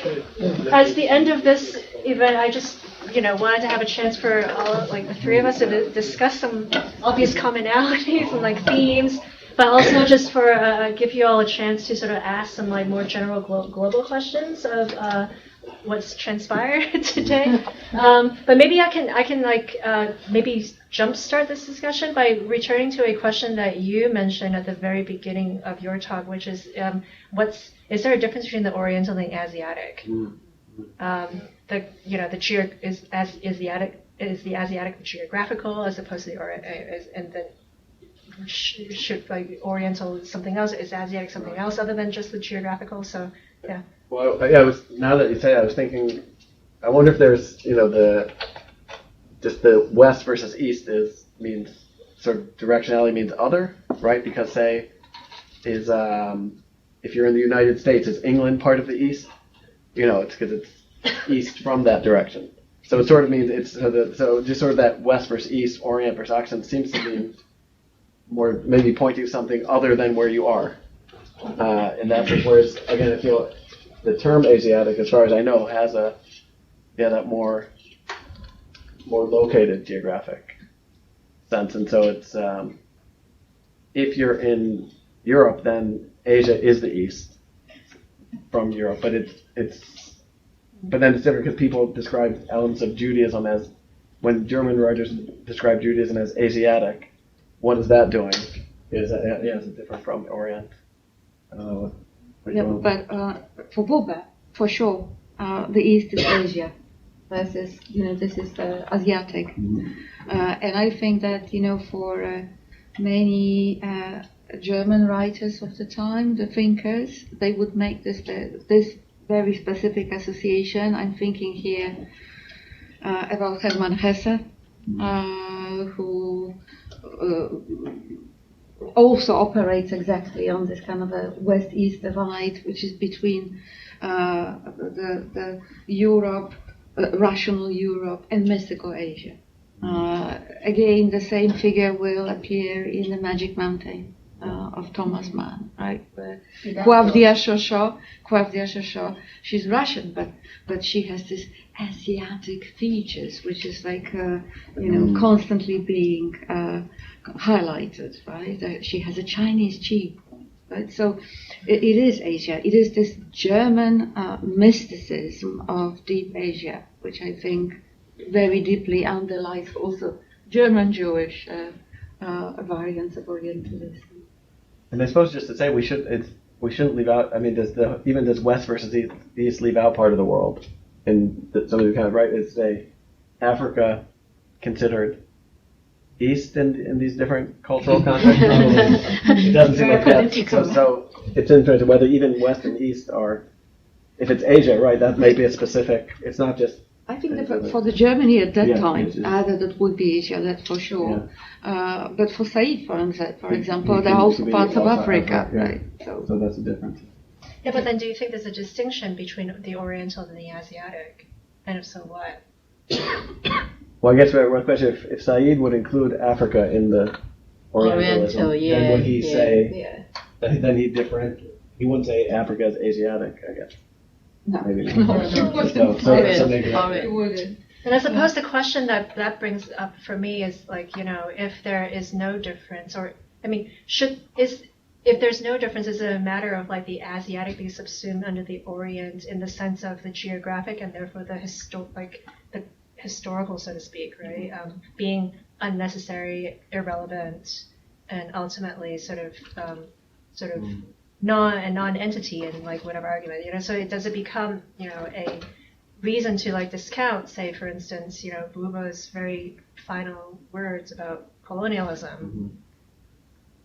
like, as the end of this event, I just, wanted to have a chance for all, like, the three of us to discuss some obvious commonalities and, like, themes, but also just for, give you all a chance to sort of ask some, like, more general global questions of, what's transpired today. But maybe I can like, maybe jumpstart this discussion by returning to a question that you mentioned at the very beginning of your talk, which is, is there a difference between the Oriental and the Asiatic? Is the Asiatic geographical as opposed to the and then should like Oriental something else? Is Asiatic something else other than just the geographical? So yeah. Well, yeah. Now that you say it, I was thinking. I wonder if there's the west versus east means sort of directionality means other, right? Because say is if you're in the United States, is England part of the east? It's because it's east from that direction. So it sort of means it's so just sort of that west versus east, Orient versus Occident seems to be more maybe pointing to something other than where you are. And that's whereas again, if the term Asiatic, as far as I know, has that more located geographic sense, and so it's if you're in Europe, then Asia is the east from Europe, but but then it's different because people describe elements of Judaism as when German writers describe Judaism as Asiatic. What is that doing? Is it different from Orient? For Buber, for sure, the East is Asia versus, this is Asiatic. And I think that, for many German writers of the time, the thinkers, they would make this very specific association. I'm thinking here about Hermann Hesse, who also operates exactly on this kind of a west-east divide, which is between the Europe, rational Europe, and mystical Asia. Again, the same figure will appear in the Magic Mountain of Thomas Mann, right? Claudia Chauchat, she's Russian, but she has this Asiatic features, which is like constantly being highlighted, right? She has a Chinese cheekbone, right? So it is Asia. It is this German mysticism of deep Asia, which I think very deeply underlies also German Jewish variants of Orientalism. And I suppose just to say we shouldn't leave out. I mean, does West versus East leave out part of the world? And somebody kind of right is say Africa considered East in these different cultural contexts. It doesn't seem like that. So it's interesting whether even West and East are. If it's Asia, right? That may be a specific. It's not just. I think that for the Germany at that time, that would be Asia, that's for sure. Yeah. But for Said, for example, there are also parts of Africa, right? So that's a difference. Yeah, but then do you think there's a distinction between the Oriental and the Asiatic? And if so, what? Well, I guess one question: if Said would include Africa in the Orientalism, then would he say? Then he wouldn't say Africa is Asiatic, I guess. No. Maybe not. So maybe not. And I suppose the question that brings up for me is like, if there is no difference, or I mean, if there's no difference, is it a matter of like the Asiatic being subsumed under the Orient in the sense of the geographic and therefore the historical, so to speak, right? Being unnecessary, irrelevant, and ultimately sort of a non-entity in like whatever argument, so does it become, a reason to like discount, say, for instance, Buber's very final words about colonialism,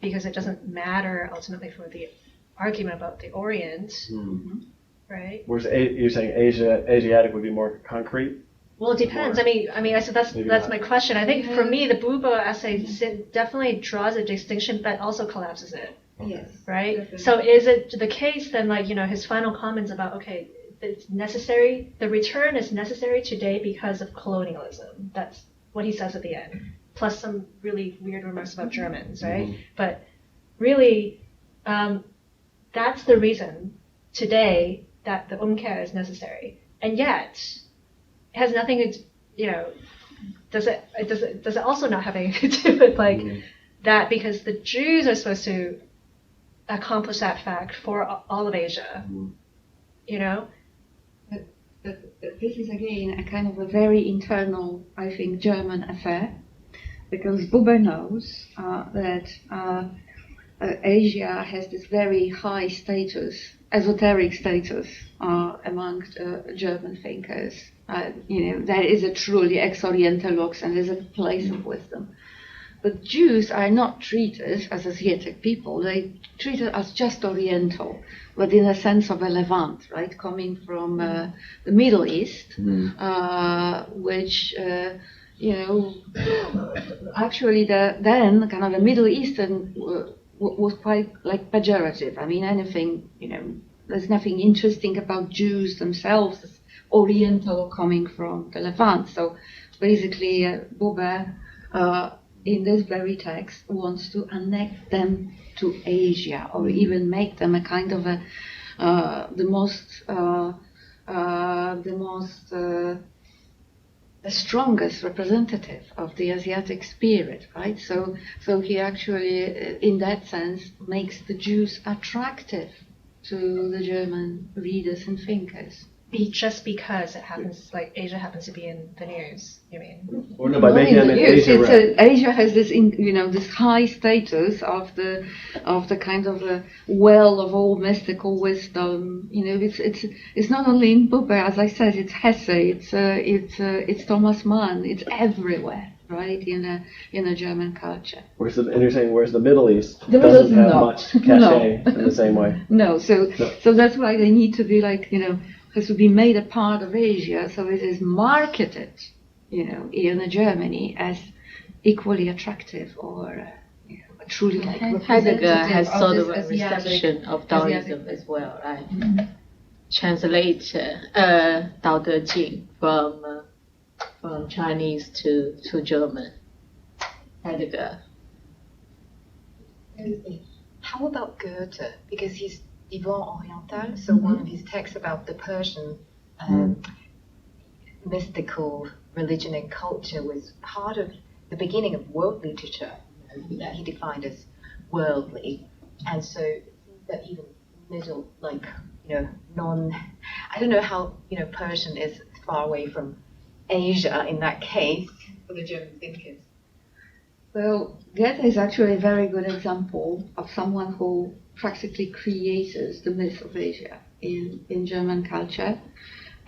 because it doesn't matter ultimately for the argument about the Orient, right? Whereas you're saying Asiatic would be more concrete? Well, it depends. I mean, so that's my question. I think for me, the Buber essay definitely draws a distinction, but also collapses it. Yes. Right? Definitely. So is it the case then, like, his final comments about, okay, it's necessary, the return is necessary today because of colonialism. That's what he says at the end. Plus some really weird remarks about Germans, right? But really, that's the reason today that the Umkehr is necessary, and yet it has nothing to, does it also not have anything to do with like that, because the Jews are supposed to accomplish that fact for all of Asia, But this is again a kind of a very internal, I think, German affair, because Buber knows that Asia has this very high status, esoteric status amongst German thinkers. There is a truly ex-Orientalux and there's a place of wisdom. But Jews are not treated as Asiatic people. They treated as just Oriental, but in a sense of a Levant, right, coming from the Middle East, which actually then kind of the Middle Eastern was quite like pejorative. I mean, anything, there's nothing interesting about Jews themselves as Oriental or coming from the Levant. So basically, Buber, in this very text, wants to annex them to Asia, or even make them a kind of the strongest representative of the Asiatic spirit, right? So he actually, in that sense, makes the Jews attractive to the German readers and thinkers. Just because it happens, like Asia happens to be in the news, you mean? Or no, by making them in Asia. Asia has this, this high status of the kind of a well of all mystical wisdom. It's not only in Buber, as I said, it's Hesse, it's Thomas Mann, it's everywhere, right? In a German culture. And you're saying, whereas the Middle East doesn't have much cachet in the same way. No, so that's why they need to be like, has to be made a part of Asia, so it is marketed, in Germany as equally attractive or truly like Heidegger has sort of a reception of Taoism as well, right? Mm-hmm. Translate 道德经 from Chinese to German. Heidegger. How about Goethe? Because he's Divan Oriental, so one of his texts about the Persian mystical religion and culture was part of the beginning of world literature that he defined as worldly. And so that even middle, like, I don't know how, Persian is far away from Asia in that case for the German thinkers. Well, Goethe is actually a very good example of someone who practically creates the myth of Asia in German culture,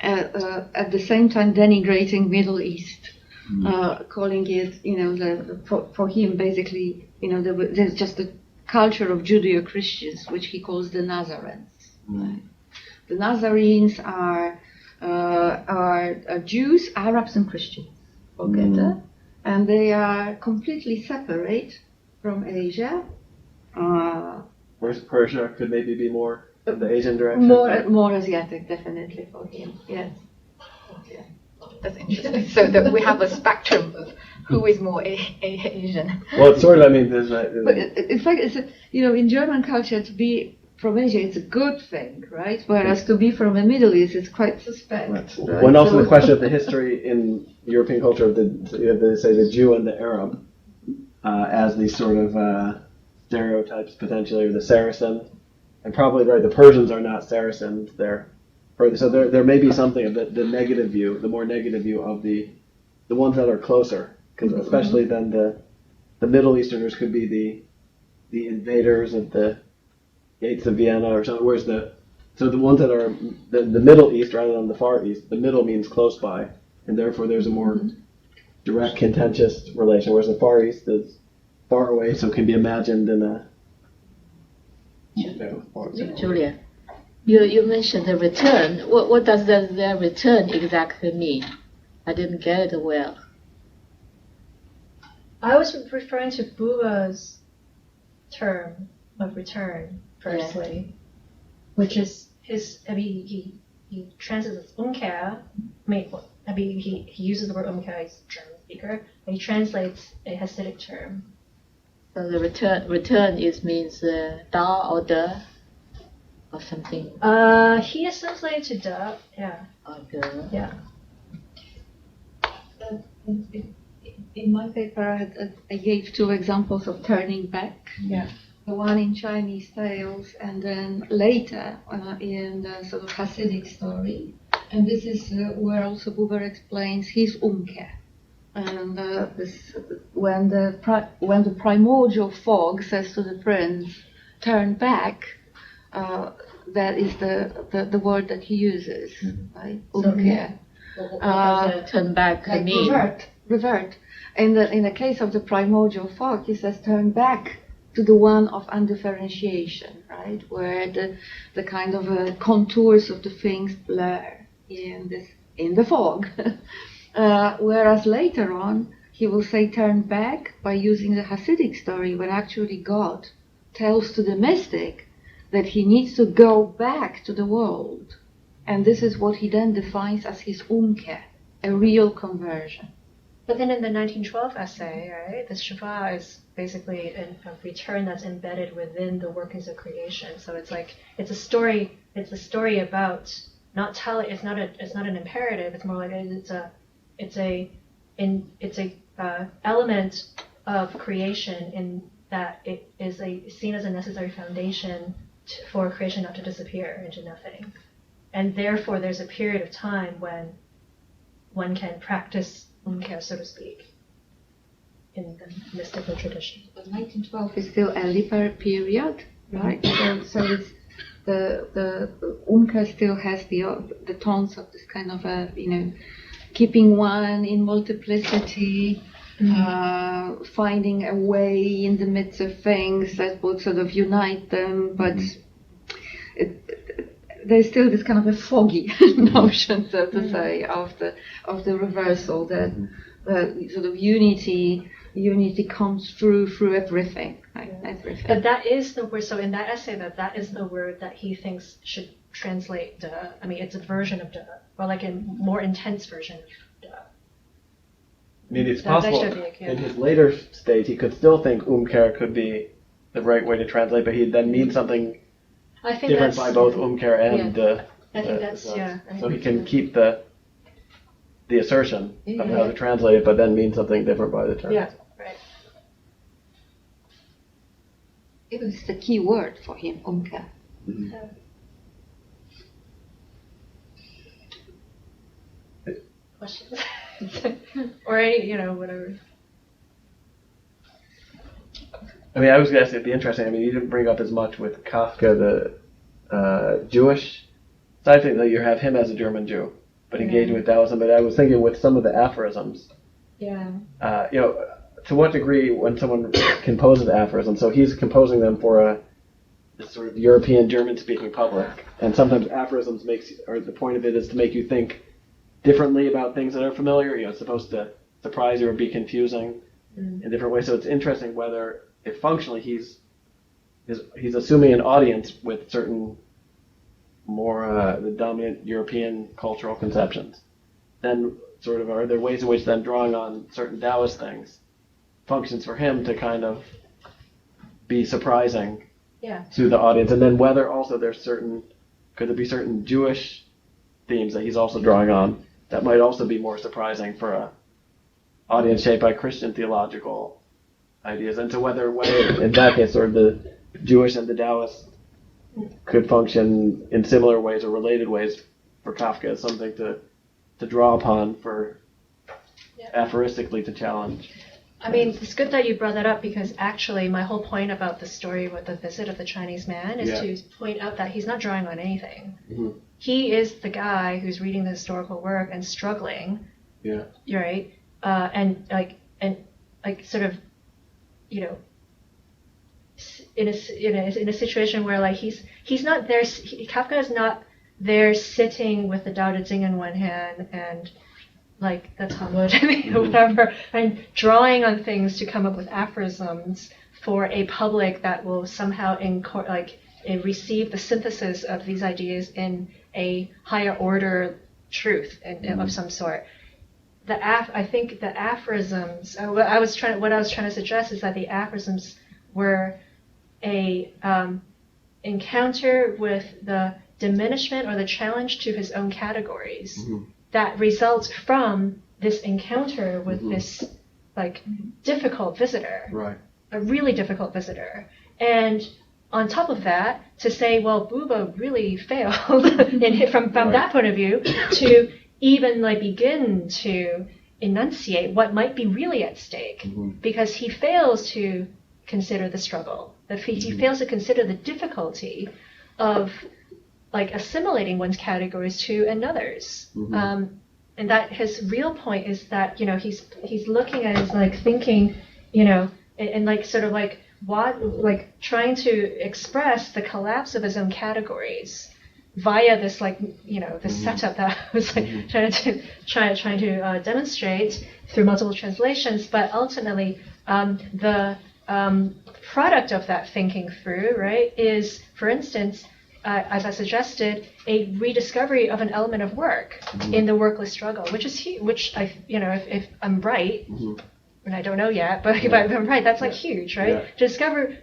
at the same time denigrating Middle East, calling it, for him basically, there's just a culture of Judeo-Christians, which he calls the Nazarenes. Right? The Nazarenes are Jews, Arabs, and Christians for Goethe, and they are completely separate from Asia. Whereas Persia could maybe be more in the Asian direction? More Asiatic, definitely, for him, yes. Yeah. That's interesting. So that we have a spectrum of who is more Asian. Well, it's sort of, there's but in fact, in German culture, to be from Asia, it's a good thing, right? Whereas to be from the Middle East, it's quite suspect. Right. Right? When also the question of the history in European culture of the Jew and the Arab as these sort of stereotypes potentially, or the Saracen, and probably right, the Persians are not Saracens. So there may be something of the negative view, the more negative view of the ones that are closer, because especially then the Middle Easterners could be the invaders at the gates of Vienna or something. Whereas the ones that are the Middle East rather than the Far East, the middle means close by, and therefore there's a more direct, contentious relation. Whereas the Far East is far away, so can be imagined in a. Julia, you mentioned the return. What does the return exactly mean? I didn't get it well. I was referring to Buber's term of return, firstly, which is he translates Umkehr. He uses the word Umkehr. He's a German speaker. But he translates a Hasidic term. So the return means Dao or De. or something? He is translated to De, yeah. Yeah. In my paper, I gave 2 examples of turning back. Yeah. The one in Chinese tales, and then later in the sort of Hasidic story. And this is where also Buber explains his Umkehr. And when the primordial fog says to the prince, "Turn back," that is the word that he uses, right? Umkehr. What does turn back Like mean? Revert. In the case of the primordial fog, he says, "Turn back to the one of undifferentiation," right? Where the kind of contours of the things blur in the fog. Whereas later on, he will say turn back by using the Hasidic story, where actually God tells to the mystic that he needs to go back to the world. And this is what he then defines as his Umkehr, a real conversion. But then in the 1912 essay, right, the Shiva is basically a return that's embedded within the workings of creation. So it's like it's a story about not telling. It's not an imperative. It's more like it's a element of creation in that it is seen as a necessary foundation for creation not to disappear into nothing, and therefore there's a period of time when one can practice Umkehr, so to speak, in the mystical tradition. But 1912 is still a Liber period, right? So it's the Umkehr still has the tones of this kind of keeping one in multiplicity, finding a way in the midst of things that would sort of unite them, but there's still this kind of a foggy notion, so to say, of the reversal, that sort of unity comes through everything, right? Everything. But that is the word. So in that essay, that is the word that he thinks should translate De. I mean, it's a version of De, or like a more intense version of De. I mean, it's possible in his later state he could still think Umkehr could be the right way to translate, but he'd then need something different by both Umkehr and De. I think that's so he can keep the assertion of how to translate it, but then mean something different by the term. Yeah, right. It was the key word for him, Umkehr. Mm-hmm. Questions? Or any, whatever. I mean, I was going to say it'd be interesting. I mean, you didn't bring up as much with Kafka the Jewish side of things, that you have him as a German Jew, but engaging with Taoism. But I was thinking with some of the aphorisms. Yeah. To what degree when someone composes aphorisms, so he's composing them for this sort of European German-speaking public, and sometimes aphorisms the point of it is to make you think differently about things that are familiar. It's supposed to surprise you or be confusing in different ways. So it's interesting whether, if functionally he's assuming an audience with certain more the dominant European cultural conceptions, then sort of are there ways in which then drawing on certain Taoist things functions for him to kind of be surprising to the audience, and then whether also could there be certain Jewish themes that he's also drawing on that might also be more surprising for a audience shaped by Christian theological ideas, and to whether in that case sort of the Jewish and the Taoist could function in similar ways or related ways for Kafka as something to draw upon for aphoristically to challenge. I mean, it's good that you brought that up, because actually my whole point about the story with the visit of the Chinese man is to point out that he's not drawing on anything. Mm-hmm. He is the guy who's reading the historical work and struggling. Yeah. Right. And sort of, in a situation where like he's not there. Kafka is not there sitting with the Tao Te Ching in one hand and like the Talmud or whatever, and drawing on things to come up with aphorisms for a public that will somehow receive the synthesis of these ideas in a higher order truth of some sort. I think the aphorisms. What I was trying to suggest is that the aphorisms were a encounter with the diminishment or the challenge to his own categories that results from this encounter with this like difficult visitor, Right. a really difficult visitor. And on top of that, to say, well, Buba really failed from that point of view, to even like begin to enunciate what might be really at stake, because he fails to consider the struggle, that he fails to consider the difficulty of like assimilating one's categories to another's. And that his real point is that, you know, he's looking at his like thinking, you know, and like sort of like what, like trying to express the collapse of his own categories via this like, you know, this setup that I was like trying to demonstrate through multiple translations, but ultimately the product of that thinking through, right, is, for instance, as I suggested, a rediscovery of an element of work in the workless struggle, which I, you know, if I'm right, and I don't know yet, but if I'm right, that's like huge, right? Yeah.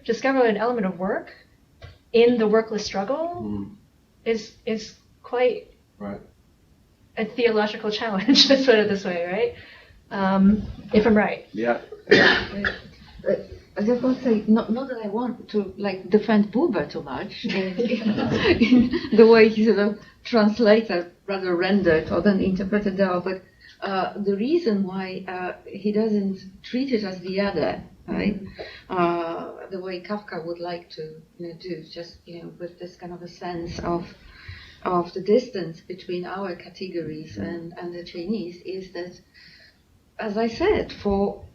Discover an element of work in the workless struggle is quite a theological challenge. Let's put it this way, right? If I'm right. Yeah. I just want to say, not that I want to like defend Buber too much in the way he sort of translated, rather rendered or then interpreted there, but the reason why he doesn't treat it as the other, right? The way Kafka would like to, you know, do, just, you know, with this kind of a sense of the distance between our categories and the Chinese, is that, as I said, for